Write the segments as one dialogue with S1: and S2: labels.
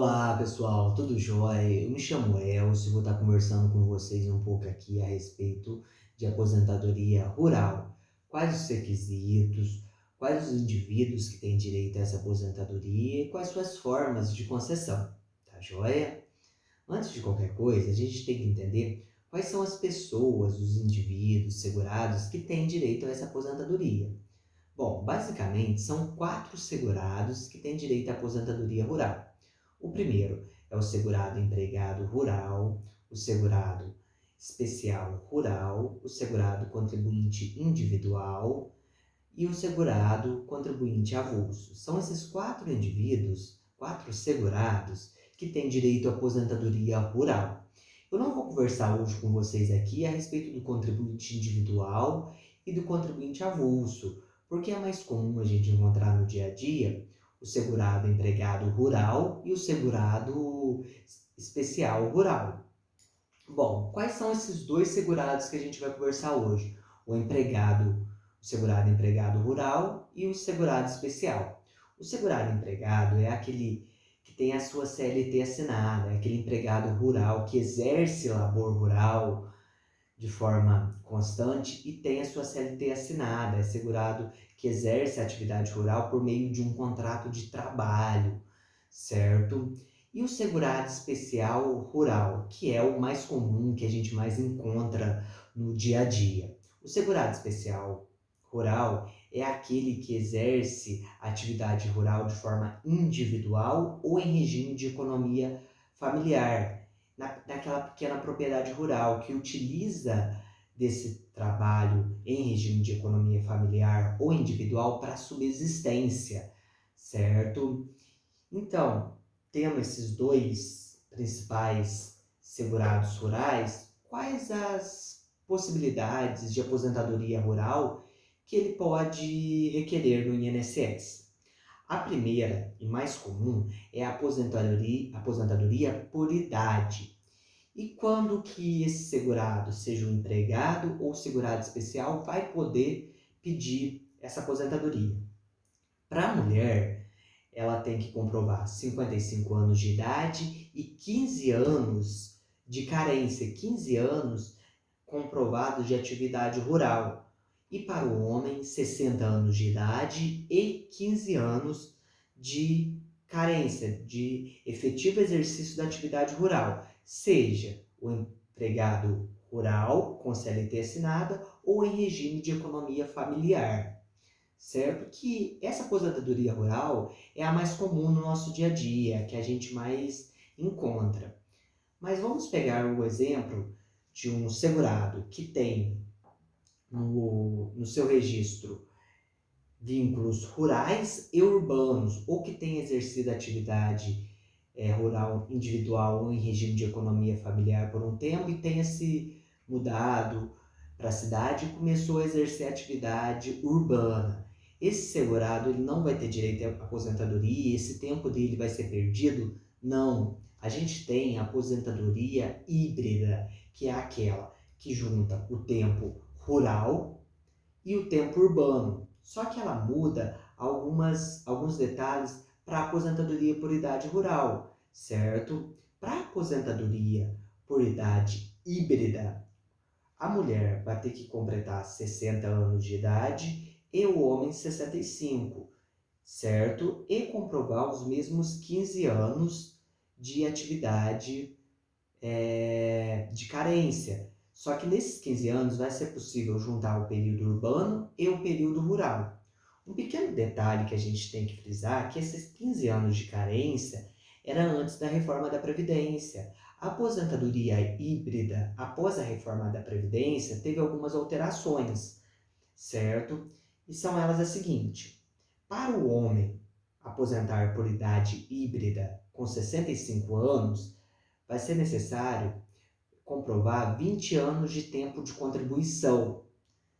S1: Olá pessoal, tudo jóia? Eu me chamo Elcio e vou estar conversando com vocês um pouco aqui a respeito de aposentadoria rural. Quais os requisitos, quais os indivíduos que têm direito a essa aposentadoria e quais suas formas de concessão, tá joia? Antes de qualquer coisa, a gente tem que entender quais são as pessoas, os indivíduos segurados que têm direito a essa aposentadoria. Bom, basicamente são quatro segurados que têm direito à aposentadoria rural. O primeiro é o segurado empregado rural, o segurado especial rural, o segurado contribuinte individual e o segurado contribuinte avulso. São esses quatro indivíduos, quatro segurados, que têm direito à aposentadoria rural. Eu não vou conversar hoje com vocês aqui a respeito do contribuinte individual e do contribuinte avulso, porque é mais comum a gente encontrar no dia a dia o segurado empregado rural e o segurado especial rural. Bom, quais são esses dois segurados que a gente vai conversar hoje? O segurado empregado rural e o segurado especial. O segurado empregado é aquele que tem a sua CLT assinada, é aquele empregado rural que exerce labor rural de forma constante e tem a sua CLT assinada, é segurado que exerce a atividade rural por meio de um contrato de trabalho, certo? E o segurado especial rural, que é o mais comum, que a gente mais encontra no dia a dia. O segurado especial rural é aquele que exerce a atividade rural de forma individual ou em regime de economia familiar, naquela pequena propriedade rural, que utiliza desse trabalho em regime de economia familiar ou individual para subsistência, certo? Então, tendo esses dois principais segurados rurais, quais as possibilidades de aposentadoria rural que ele pode requerer no INSS? A primeira e mais comum é a aposentadoria por idade. E quando que esse segurado, seja um empregado ou segurado especial, vai poder pedir essa aposentadoria? Para a mulher, ela tem que comprovar 55 anos de idade e 15 anos de carência, 15 anos comprovados de atividade rural. E para o homem, 60 anos de idade e 15 anos de carência, de efetivo exercício da atividade rural, seja o empregado rural com CLT assinada ou em regime de economia familiar, certo? Que essa aposentadoria rural é a mais comum no nosso dia a dia, que a gente mais encontra. Mas vamos pegar o exemplo de um segurado que tem no seu registro vínculos rurais e urbanos, ou que tem exercido atividade rural individual ou em regime de economia familiar por um tempo e tenha se mudado para a cidade e começou a exercer atividade urbana. Esse segurado ele não vai ter direito à aposentadoria, esse tempo dele vai ser perdido? Não. A gente tem a aposentadoria híbrida, que é aquela que junta o tempo rural e o tempo urbano. Só que ela muda alguns detalhes para a aposentadoria por idade rural, certo? Para a aposentadoria por idade híbrida, a mulher vai ter que completar 60 anos de idade e o homem 65, certo? E comprovar os mesmos 15 anos de atividade de carência. Só que nesses 15 anos vai ser possível juntar o período urbano e o período rural. Um pequeno detalhe que a gente tem que frisar é que esses 15 anos de carência era antes da reforma da Previdência. A aposentadoria híbrida, após a reforma da Previdência, teve algumas alterações, certo? E são elas as seguintes. Para o homem aposentar por idade híbrida com 65 anos, vai ser necessário comprovar 20 anos de tempo de contribuição,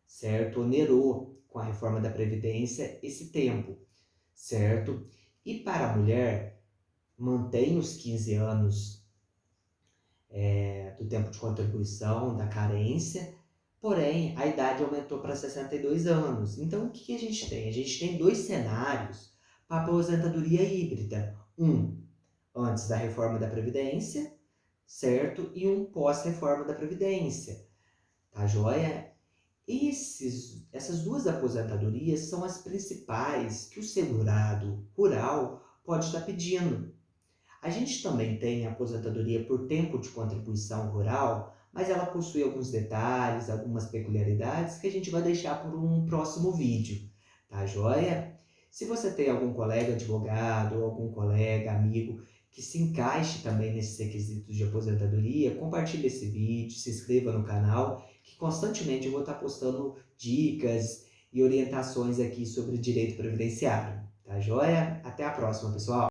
S1: certo? Onerou com a reforma da Previdência esse tempo, certo? E para a mulher, mantém os 15 anos do tempo de contribuição, da carência, porém a idade aumentou para 62 anos. Então o que a gente tem? A gente tem dois cenários para a aposentadoria híbrida. Um, antes da reforma da Previdência, certo? E um pós-reforma da Previdência, tá joia? Essas duas aposentadorias são as principais que o segurado rural pode estar pedindo. A gente também tem a aposentadoria por tempo de contribuição rural, mas ela possui alguns detalhes, algumas peculiaridades que a gente vai deixar por um próximo vídeo, tá joia? Se você tem algum colega advogado, algum colega, amigo que se encaixe também nesses requisitos de aposentadoria, compartilhe esse vídeo, se inscreva no canal, que constantemente eu vou estar postando dicas e orientações aqui sobre direito previdenciário, tá joia? Até a próxima, pessoal!